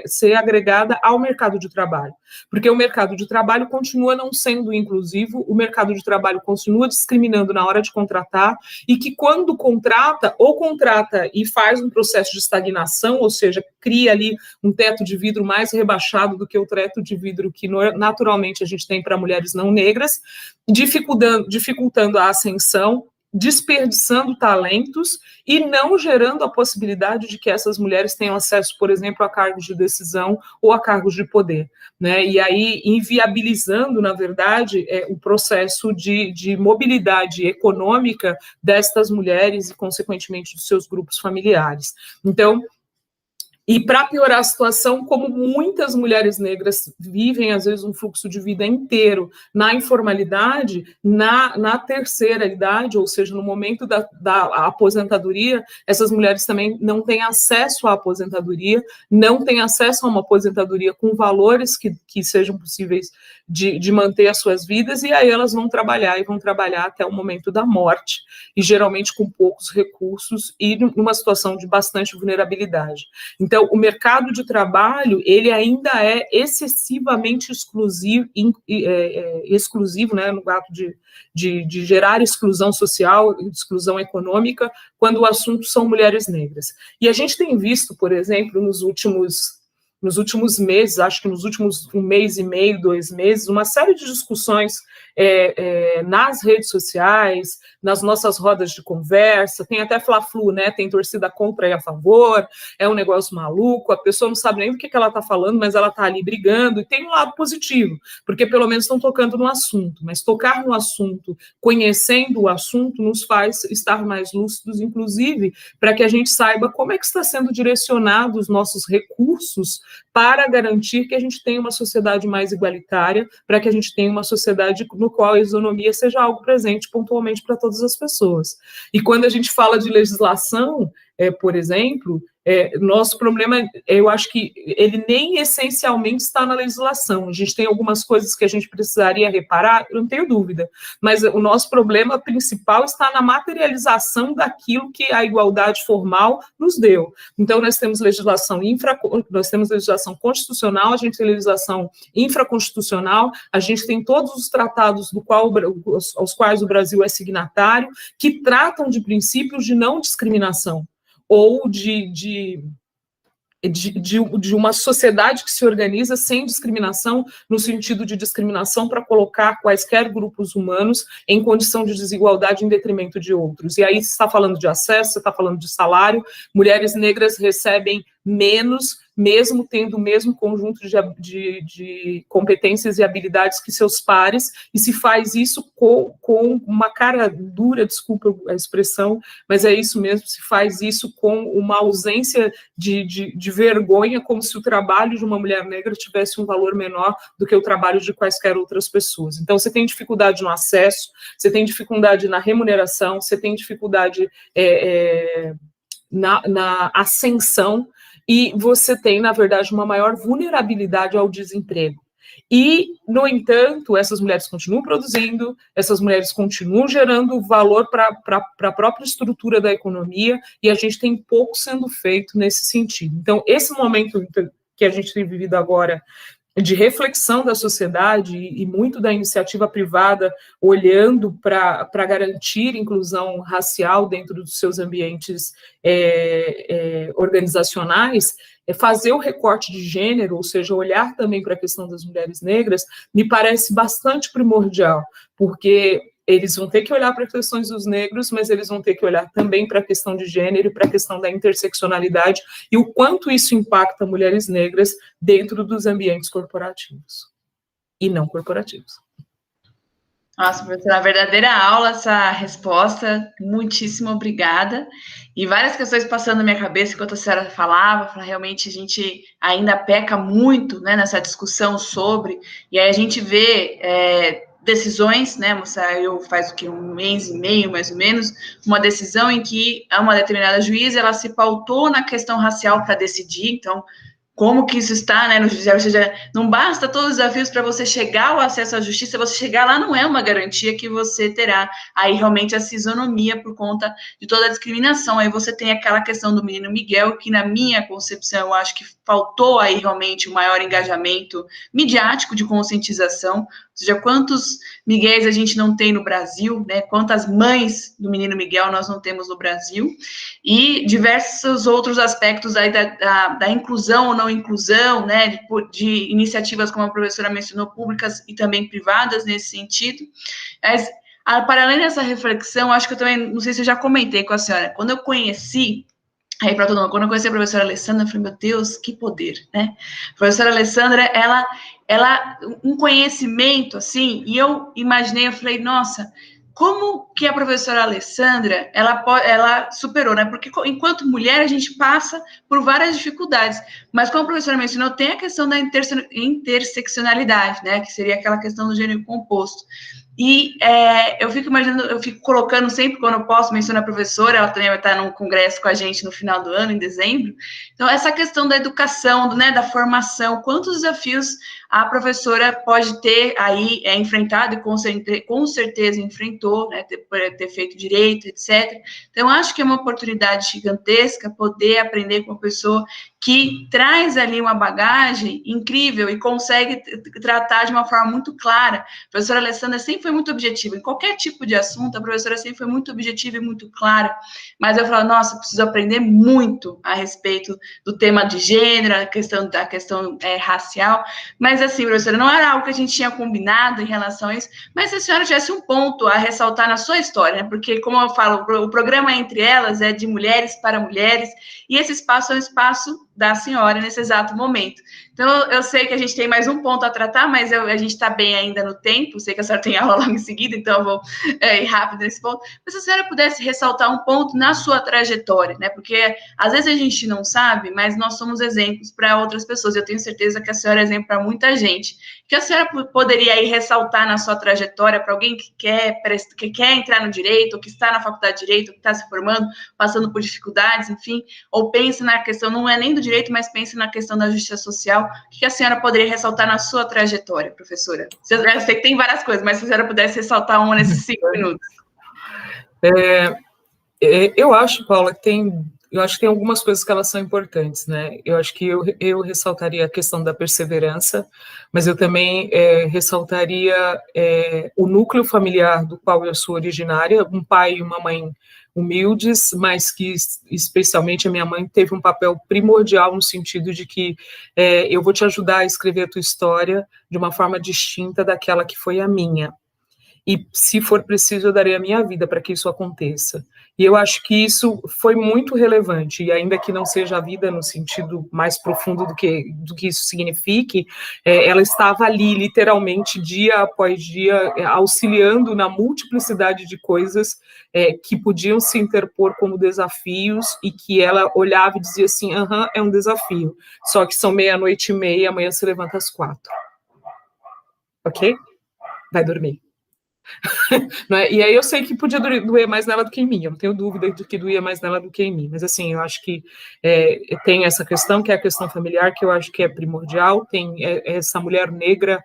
ser agregada ao mercado de trabalho, porque o mercado de trabalho continua não sendo inclusivo, o mercado de trabalho continua discriminando na hora de contratar, e que quando contrata, ou contrata e faz um processo de estagnação, ou seja, cria ali um teto de vidro mais rebaixado do que o teto de vidro que naturalmente a gente tem para mulheres não negras, dificultando a ascensão, desperdiçando talentos e não gerando a possibilidade de que essas mulheres tenham acesso, por exemplo, a cargos de decisão ou a cargos de poder, né? E aí inviabilizando, na verdade, o processo de mobilidade econômica destas mulheres e, consequentemente, dos seus grupos familiares. Então, e para piorar a situação, como muitas mulheres negras vivem, às vezes, um fluxo de vida inteiro na informalidade, na terceira idade, ou seja, no momento da aposentadoria, essas mulheres também não têm acesso à aposentadoria, não têm acesso a uma aposentadoria com valores que sejam possíveis de manter as suas vidas, e aí elas vão trabalhar até o momento da morte, e geralmente com poucos recursos e numa situação de bastante vulnerabilidade. Então, o mercado de trabalho, ele ainda é excessivamente exclusivo, né, no ato de gerar exclusão social, exclusão econômica, quando o assunto são mulheres negras. E a gente tem visto, por exemplo, nos últimos meses, acho que nos últimos 1 mês e meio, 2 meses, uma série de discussões nas redes sociais, nas nossas rodas de conversa, tem até Fla-Flu, né? Tem torcida contra e a favor, é um negócio maluco, a pessoa não sabe nem do que ela está falando, mas ela está ali brigando, e tem um lado positivo, porque pelo menos estão tocando no assunto, mas tocar no assunto, conhecendo o assunto, nos faz estar mais lúcidos, inclusive, para que a gente saiba como é que está sendo direcionado os nossos recursos para garantir que a gente tenha uma sociedade mais igualitária, para que a gente tenha uma sociedade no qual a isonomia seja algo presente pontualmente para todas as pessoas. E quando a gente fala de legislação, por exemplo, nosso problema, eu acho que ele nem essencialmente está na legislação. A gente tem algumas coisas que a gente precisaria reparar, eu não tenho dúvida, mas o nosso problema principal está na materialização daquilo que a igualdade formal nos deu. Então, nós temos legislação constitucional, a gente tem legislação infraconstitucional, a gente tem todos os tratados aos quais o Brasil é signatário, que tratam de princípios de não discriminação, ou de uma sociedade que se organiza sem discriminação, no sentido de discriminação para colocar quaisquer grupos humanos em condição de desigualdade em detrimento de outros. E aí você está falando de acesso, você está falando de salário, mulheres negras recebem menos, mesmo tendo o mesmo conjunto de competências e habilidades que seus pares, e se faz isso com uma cara dura, desculpa a expressão, mas é isso mesmo, se faz isso com uma ausência de vergonha, como se o trabalho de uma mulher negra tivesse um valor menor do que o trabalho de quaisquer outras pessoas. Então, você tem dificuldade no acesso, você tem dificuldade na remuneração, você tem dificuldade na ascensão, e você tem, na verdade, uma maior vulnerabilidade ao desemprego. E, no entanto, essas mulheres continuam produzindo, essas mulheres continuam gerando valor para a própria estrutura da economia, e a gente tem pouco sendo feito nesse sentido. Então, esse momento que a gente tem vivido agora, de reflexão da sociedade e muito da iniciativa privada olhando para garantir inclusão racial dentro dos seus ambientes organizacionais, fazer o recorte de gênero, ou seja, olhar também para a questão das mulheres negras, me parece bastante primordial, porque eles vão ter que olhar para as questões dos negros, mas eles vão ter que olhar também para a questão de gênero e para a questão da interseccionalidade e o quanto isso impacta mulheres negras dentro dos ambientes corporativos e não corporativos. Nossa, professora, uma verdadeira aula essa resposta. Muitíssimo obrigada. E várias questões passando na minha cabeça enquanto a senhora falava, realmente a gente ainda peca muito, né, nessa discussão sobre, e aí a gente vê decisões, né, saiu faz o que, 1 mês e meio, mais ou menos, uma decisão em que uma determinada juíza, ela se pautou na questão racial para decidir, então, como que isso está, né, no judiciário, ou seja, não basta todos os desafios para você chegar ao acesso à justiça, você chegar lá não é uma garantia que você terá aí realmente essa isonomia por conta de toda a discriminação. Aí você tem aquela questão do menino Miguel, que na minha concepção eu acho que faltou aí realmente um maior engajamento midiático de conscientização, ou seja, quantos Miguéis a gente não tem no Brasil, né, quantas mães do menino Miguel nós não temos no Brasil, e diversos outros aspectos aí da inclusão ou não inclusão, né, de iniciativas, como a professora mencionou, públicas e também privadas nesse sentido. Mas, para além dessa reflexão, acho que eu também, não sei se eu já comentei com a senhora, quando eu conheci, aí para todo mundo, quando eu conheci a professora Alessandra, eu falei, meu Deus, que poder, né? A professora Alessandra, ela um conhecimento, assim, e eu imaginei, eu falei, nossa, como que a professora Alessandra, ela superou, né? Porque enquanto mulher, a gente passa por várias dificuldades, mas como a professora mencionou, tem a questão da interseccionalidade, né? Que seria aquela questão do gênero composto. E eu fico imaginando, eu fico colocando sempre, quando eu posso, menciono a professora, ela também vai estar num congresso com a gente no final do ano, em dezembro. Então, essa questão da educação, né, da formação, quantos desafios a professora pode ter aí enfrentado, e com certeza enfrentou, né, ter feito direito, etc. Então, acho que é uma oportunidade gigantesca poder aprender com uma pessoa que traz ali uma bagagem incrível e consegue tratar de uma forma muito clara. A professora Alessandra sempre foi muito objetiva. Em qualquer tipo de assunto, a professora sempre foi muito objetiva e muito clara. Mas eu falo, nossa, preciso aprender muito a respeito do tema de gênero, da questão racial. Mas, assim, professora, não era algo que a gente tinha combinado em relação a isso, mas se a senhora tivesse um ponto a ressaltar na sua história, né? Porque, como eu falo, o programa Entre Elas é de mulheres para mulheres, e esse espaço é um espaço da senhora nesse exato momento. Então, eu sei que a gente tem mais um ponto a tratar, mas a gente está bem ainda no tempo, sei que a senhora tem aula logo em seguida, então eu vou ir rápido nesse ponto. Mas se a senhora pudesse ressaltar um ponto na sua trajetória, né? Porque às vezes a gente não sabe, mas nós somos exemplos para outras pessoas. Eu tenho certeza que a senhora é exemplo para muita gente. Que a senhora poderia aí ressaltar na sua trajetória para alguém que quer entrar no direito, ou que está na faculdade de direito, ou que está se formando, passando por dificuldades, enfim, ou pensa na questão, não é nem do direito, mas pensa na questão da justiça social. O que a senhora poderia ressaltar na sua trajetória, professora? Eu sei que tem várias coisas, mas se a senhora pudesse ressaltar uma nesses 5 minutos. Eu acho, Paula, que tem algumas coisas que elas são importantes, né? Eu acho que eu ressaltaria a questão da perseverança, mas eu também ressaltaria o núcleo familiar do qual eu sou originária, um pai e uma mãe humildes, mas que, especialmente, a minha mãe teve um papel primordial no sentido de que eu vou te ajudar a escrever a tua história de uma forma distinta daquela que foi a minha. E, se for preciso, eu darei a minha vida para que isso aconteça. E eu acho que isso foi muito relevante, e ainda que não seja a vida no sentido mais profundo do que isso signifique, ela estava ali, literalmente, dia após dia, auxiliando na multiplicidade de coisas que podiam se interpor como desafios, e que ela olhava e dizia assim, é um desafio, só que são 00:30, amanhã se levanta às 4. Ok? Vai dormir. Não é? E aí eu sei que podia doer mais nela do que em mim, eu não tenho dúvida de que doía mais nela do que em mim, mas assim, eu acho que tem essa questão, que é a questão familiar, que eu acho que é primordial, tem essa mulher negra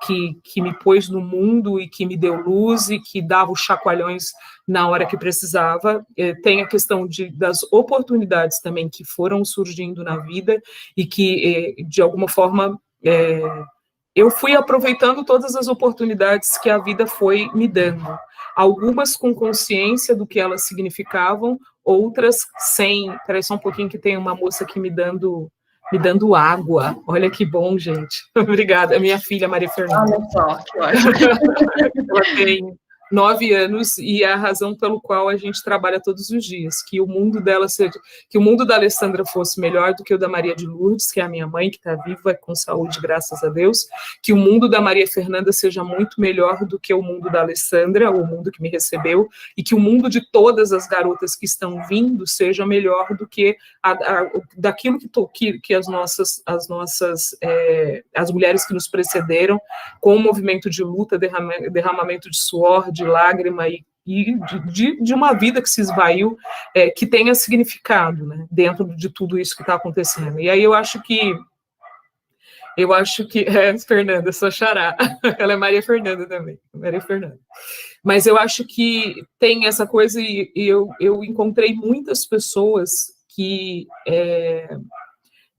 que me pôs no mundo e que me deu luz e que dava os chacoalhões na hora que precisava, tem a questão das oportunidades também que foram surgindo na vida e que, de alguma forma, eu fui aproveitando todas as oportunidades que a vida foi me dando, algumas com consciência do que elas significavam, outras sem. Espera aí só um pouquinho que tem uma moça aqui me dando me dando água. Olha que bom, gente. Obrigada. A minha filha, Maria Fernanda. Olha só, que ótimo. Ela tem 9 anos e é a razão pelo qual a gente trabalha todos os dias, que o mundo dela seja, que o mundo da Alessandra fosse melhor do que o da Maria de Lourdes, que é a minha mãe, que está viva com saúde, graças a Deus, que o mundo da Maria Fernanda seja muito melhor do que o mundo da Alessandra, o mundo que me recebeu, e que o mundo de todas as garotas que estão vindo seja melhor do que daquilo que as mulheres que nos precederam, com o movimento de luta, derramamento de suor, de lágrima e de uma vida que se esvaiu, que tenha significado, né, dentro de tudo isso que está acontecendo. E aí eu acho que Fernanda, sua xará, ela é Maria Fernanda também, Maria Fernanda. Mas eu acho que tem essa coisa, e eu encontrei muitas pessoas que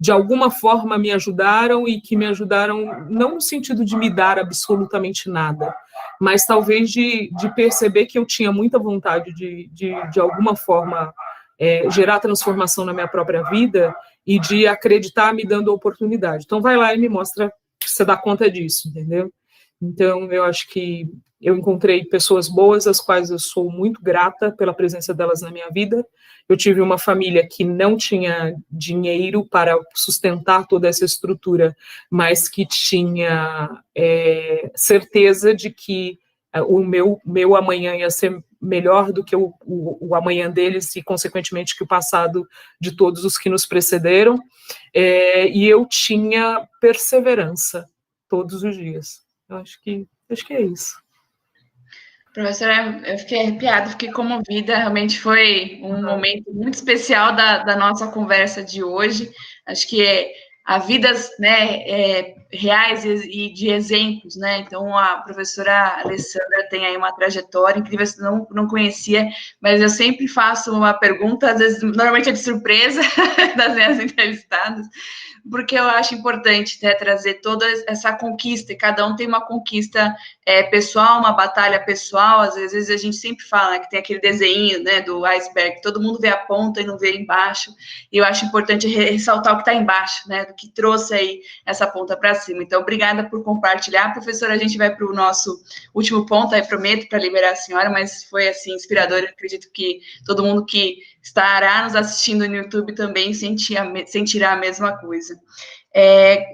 de alguma forma me ajudaram, e que me ajudaram não no sentido de me dar absolutamente nada, mas talvez de perceber que eu tinha muita vontade de alguma forma gerar transformação na minha própria vida, e de acreditar me dando a oportunidade. Então vai lá e me mostra que você dá conta disso, entendeu? Então eu acho que eu encontrei pessoas boas, às quais eu sou muito grata pela presença delas na minha vida. Eu tive uma família que não tinha dinheiro para sustentar toda essa estrutura, mas que tinha certeza de que o meu amanhã ia ser melhor do que o amanhã deles, e, consequentemente, que o passado de todos os que nos precederam. E eu tinha perseverança todos os dias. Eu acho que é isso. Professora, eu fiquei arrepiada, fiquei comovida, realmente foi um momento muito especial da nossa conversa de hoje. Acho que há vidas, né, reais e de exemplos, né? Então, a professora Alessandra tem aí uma trajetória incrível, eu não conhecia, mas eu sempre faço uma pergunta, às vezes, normalmente é de surpresa, das minhas entrevistadas, porque eu acho importante, né, trazer toda essa conquista, e cada um tem uma conquista pessoal, uma batalha pessoal. Às vezes a gente sempre fala, né, que tem aquele desenho, né, do iceberg, todo mundo vê a ponta e não vê embaixo, e eu acho importante ressaltar o que está embaixo, né, do que trouxe aí essa ponta para cima. Então, obrigada por compartilhar. Professora, a gente vai para o nosso último ponto, aí prometo, para liberar a senhora, mas foi, assim, inspirador. Eu acredito que todo mundo que estará nos assistindo no YouTube também sentirá a mesma coisa.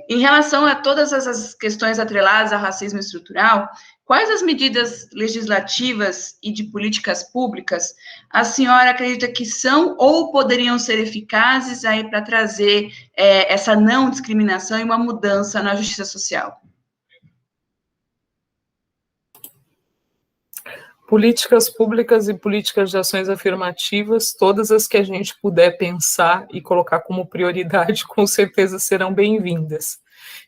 Em relação a todas essas questões atreladas ao racismo estrutural, quais as medidas legislativas e de políticas públicas a senhora acredita que são ou poderiam ser eficazes aí para trazer essa não discriminação e uma mudança na justiça social? Políticas públicas e políticas de ações afirmativas, todas as que a gente puder pensar e colocar como prioridade, com certeza serão bem-vindas.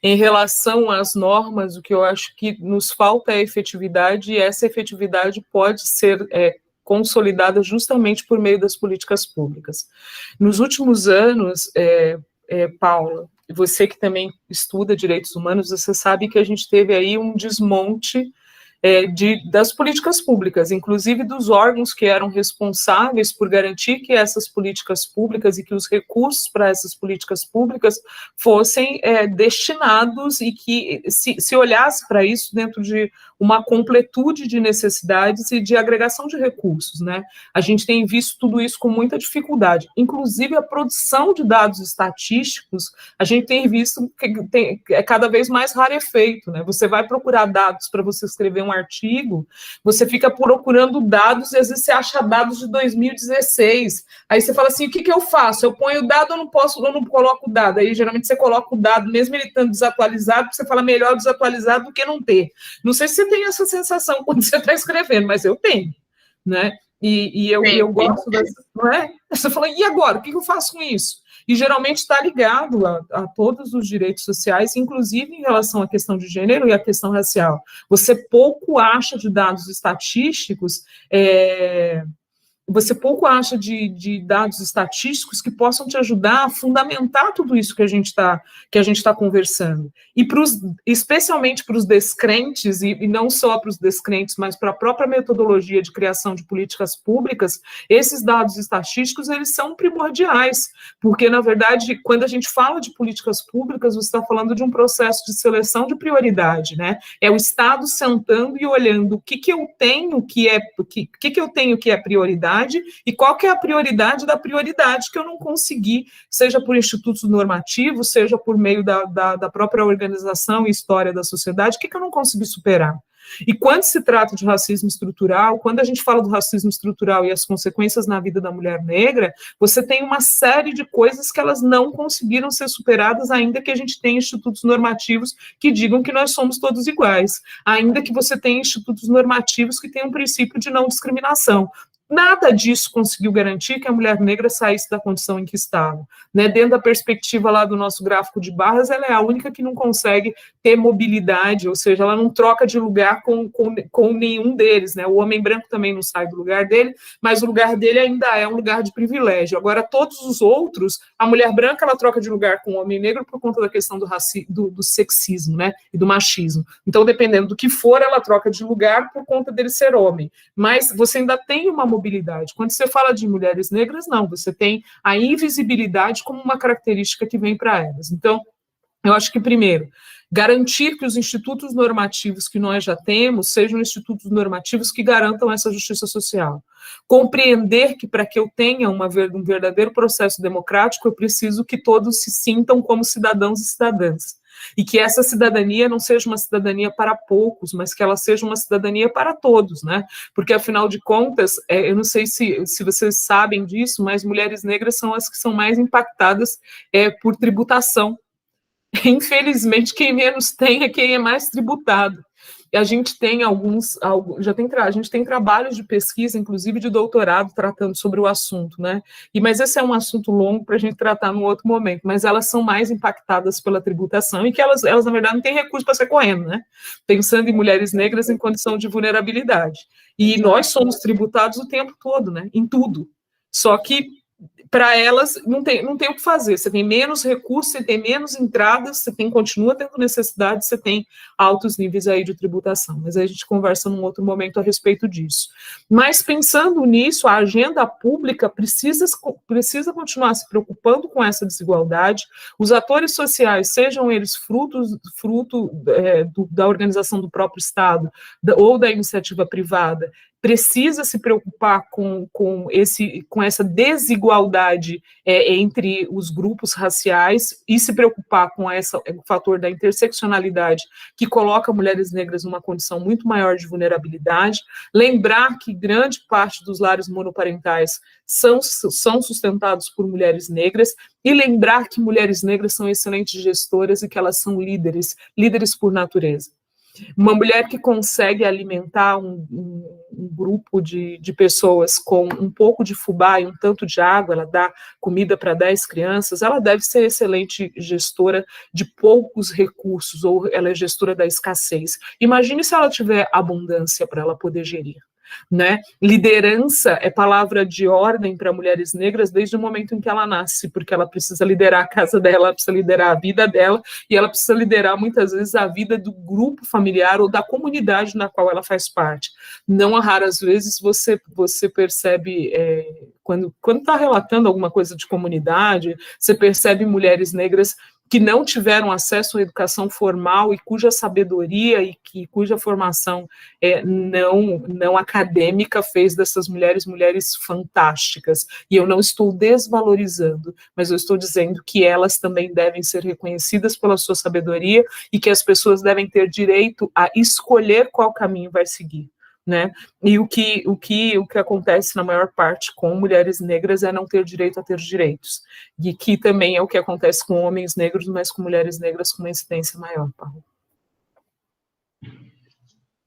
Em relação às normas, o que eu acho que nos falta é efetividade, e essa efetividade pode ser consolidada justamente por meio das políticas públicas. Nos últimos anos, Paula, você que também estuda direitos humanos, você sabe que a gente teve aí um desmonte das políticas públicas, inclusive dos órgãos que eram responsáveis por garantir que essas políticas públicas e que os recursos para essas políticas públicas fossem destinados, e que se olhasse para isso dentro de uma completude de necessidades e de agregação de recursos, né? A gente tem visto tudo isso com muita dificuldade, inclusive a produção de dados estatísticos, a gente tem visto que é cada vez mais rarefeito, né? Você vai procurar dados para você escrever um artigo, você fica procurando dados e às vezes você acha dados de 2016, aí você fala assim, o que eu faço? Eu ponho o dado ou não coloco o dado? Aí geralmente você coloca o dado, mesmo ele estando desatualizado, você fala melhor desatualizado do que não ter. Não sei se você tem essa sensação quando você está escrevendo, mas eu tenho, né? E eu gosto dessa, não é? Você fala, e agora? O que eu faço com isso? E geralmente está ligado a todos os direitos sociais, inclusive em relação à questão de gênero e à questão racial. Você pouco acha de dados estatísticos você pouco acha de dados estatísticos que possam te ajudar a fundamentar tudo isso que a gente está conversando. E especialmente para os descrentes, e não só para os descrentes, mas para a própria metodologia de criação de políticas públicas, esses dados estatísticos, eles são primordiais, porque, na verdade, quando a gente fala de políticas públicas, você está falando de um processo de seleção de prioridade, né? É o Estado sentando e olhando o que eu tenho que é prioridade, e qual que é a prioridade da prioridade que eu não consegui, seja por institutos normativos, seja por meio da própria organização e história da sociedade, o que eu não consegui superar. E quando se trata de racismo estrutural, quando a gente fala do racismo estrutural e as consequências na vida da mulher negra, você tem uma série de coisas que elas não conseguiram ser superadas, ainda que a gente tenha institutos normativos que digam que nós somos todos iguais, ainda que você tenha institutos normativos que tenham um princípio de não discriminação. Nada disso conseguiu garantir que a mulher negra saísse da condição em que estava. Né? Dentro da perspectiva lá do nosso gráfico de barras, ela é a única que não consegue ter mobilidade, ou seja, ela não troca de lugar com nenhum deles. Né? O homem branco também não sai do lugar dele, mas o lugar dele ainda é um lugar de privilégio. Agora, todos os outros, a mulher branca ela troca de lugar com o homem negro por conta da questão do sexismo, né? E do machismo. Então, dependendo do que for, ela troca de lugar por conta dele ser homem. Mas você ainda tem uma mobilidade. Quando você fala de mulheres negras, não, você tem a invisibilidade como uma característica que vem para elas. Então, eu acho que, primeiro, garantir que os institutos normativos que nós já temos sejam institutos normativos que garantam essa justiça social. Compreender que, para que eu tenha um verdadeiro processo democrático, eu preciso que todos se sintam como cidadãos e cidadãs. E que essa cidadania não seja uma cidadania para poucos, mas que ela seja uma cidadania para todos, né? Porque, afinal de contas, eu não sei se vocês sabem disso, mas mulheres negras são as que são mais impactadas por tributação. Infelizmente, quem menos tem é quem é mais tributado. E a gente tem a gente tem trabalhos de pesquisa, inclusive de doutorado, tratando sobre o assunto, né? Mas esse é um assunto longo para a gente tratar num outro momento, mas elas são mais impactadas pela tributação e que elas na verdade, não têm recurso para ser correndo, né? Pensando em mulheres negras em condição de vulnerabilidade. E nós somos tributados o tempo todo, né? Em tudo. Só que para elas não tem o que fazer, você tem menos recursos, você tem menos entradas, continua tendo necessidade, você tem altos níveis aí de tributação, mas aí a gente conversa num outro momento a respeito disso. Mas pensando nisso, a agenda pública precisa continuar se preocupando com essa desigualdade, os atores sociais, sejam eles fruto da organização do próprio Estado ou da iniciativa privada, precisa se preocupar com essa desigualdade entre os grupos raciais e se preocupar com o fator da interseccionalidade, que coloca mulheres negras numa condição muito maior de vulnerabilidade. Lembrar que grande parte dos lares monoparentais são sustentados por mulheres negras, e lembrar que mulheres negras são excelentes gestoras e que elas são líderes por natureza. Uma mulher que consegue alimentar um grupo de pessoas com um pouco de fubá e um tanto de água, ela dá comida para 10 crianças, ela deve ser excelente gestora de poucos recursos, ou ela é gestora da escassez. Imagine se ela tiver abundância para ela poder gerir. Né? Liderança é palavra de ordem para mulheres negras desde o momento em que ela nasce, porque ela precisa liderar a casa dela, ela precisa liderar a vida dela, e ela precisa liderar muitas vezes a vida do grupo familiar ou da comunidade na qual ela faz parte. Não raras vezes você percebe, quando está relatando alguma coisa de comunidade, você percebe mulheres negras que não tiveram acesso à educação formal e cuja sabedoria e cuja formação não acadêmica fez dessas mulheres fantásticas. E eu não estou desvalorizando, mas eu estou dizendo que elas também devem ser reconhecidas pela sua sabedoria e que as pessoas devem ter direito a escolher qual caminho vai seguir. Né? E o que acontece na maior parte com mulheres negras é não ter direito a ter direitos, e que também é o que acontece com homens negros, mas com mulheres negras com uma incidência maior, Paulo.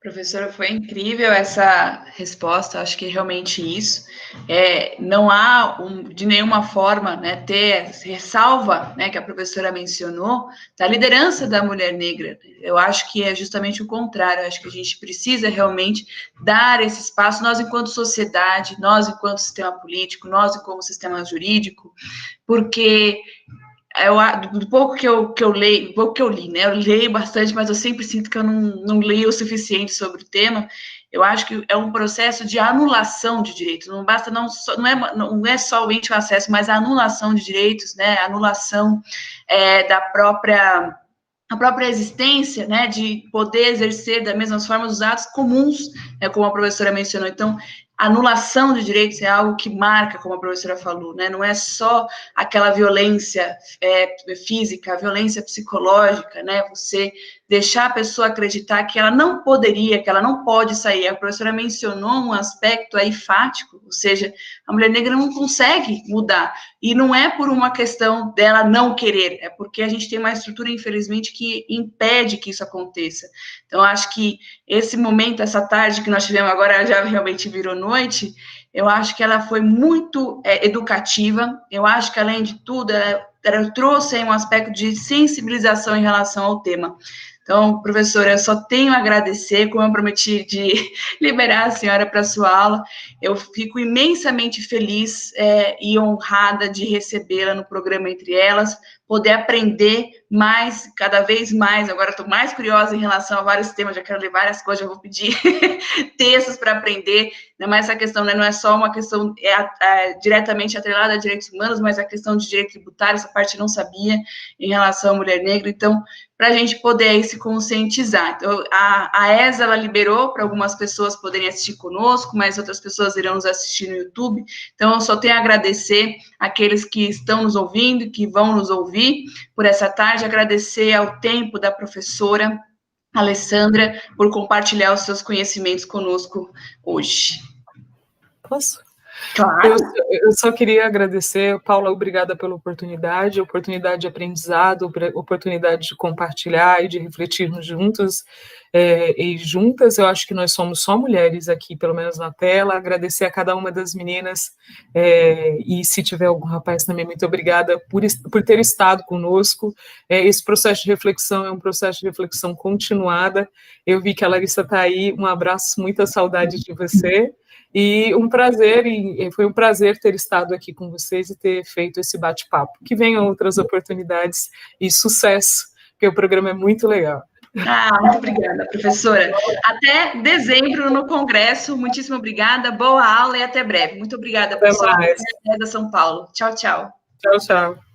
Professora, foi incrível essa resposta, acho que é realmente isso. Não há, de nenhuma forma, né, ter ressalva, né, que a professora mencionou, da liderança da mulher negra. Eu acho que é justamente o contrário, eu acho que a gente precisa realmente dar esse espaço, nós enquanto sociedade, nós enquanto sistema político, nós enquanto sistema jurídico, porque do pouco que eu leio, do pouco que eu li, né? Eu leio bastante, mas eu sempre sinto que eu não leio o suficiente sobre o tema. Eu acho que é um processo de anulação de direitos. Não basta, não é somente o acesso, mas a anulação de direitos, né? A anulação da própria a própria existência, né, de poder exercer da mesma forma os atos comuns, né, como a professora mencionou. Então, a anulação de direitos é algo que marca, como a professora falou, né, não é só aquela violência física, a violência psicológica, né, você deixar a pessoa acreditar que ela não poderia, que ela não pode sair. A professora mencionou um aspecto aí fático, ou seja, a mulher negra não consegue mudar. E não é por uma questão dela não querer, é porque a gente tem uma estrutura, infelizmente, que impede que isso aconteça. Então, acho que esse momento, essa tarde que nós tivemos agora, já realmente virou noite, eu acho que ela foi muito educativa, eu acho que, além de tudo, ela trouxe aí um aspecto de sensibilização em relação ao tema. Então, professora, eu só tenho a agradecer, como eu prometi de liberar a senhora para a sua aula. Eu fico imensamente feliz e honrada de recebê-la no programa Entre Elas, poder aprender mais, cada vez mais. Agora estou mais curiosa em relação a vários temas, já quero ler várias coisas, já vou pedir textos para aprender. Mas essa questão, né, não é só uma questão diretamente atrelada a direitos humanos, mas a questão de direito tributário, essa parte eu não sabia em relação à mulher negra. Então, para a gente poder aí se conscientizar. Então, a ESA, ela liberou para algumas pessoas poderem assistir conosco, mas outras pessoas irão nos assistir no YouTube. Então, eu só tenho a agradecer àqueles que estão nos ouvindo e que vão nos ouvir por essa tarde, agradecer ao tempo da professora Alessandra por compartilhar os seus conhecimentos conosco hoje. Posso? Claro. Eu só queria agradecer, Paula, obrigada pela oportunidade de aprendizado, oportunidade de compartilhar e de refletirmos juntos e juntas. Eu acho que nós somos só mulheres aqui, pelo menos na tela. Agradecer a cada uma das meninas e se tiver algum rapaz também, muito obrigada por ter estado conosco. Esse processo de reflexão é um processo de reflexão continuada. Eu vi que a Larissa está aí, um abraço, muita saudade de você. E foi um prazer ter estado aqui com vocês e ter feito esse bate-papo. Que venham outras oportunidades e sucesso, porque o programa é muito legal. Muito obrigada, professora. Até dezembro no Congresso. Muitíssimo obrigada, boa aula e até breve. Muito obrigada, pessoal. Até mais. Da São Paulo. Tchau, tchau. Tchau, tchau.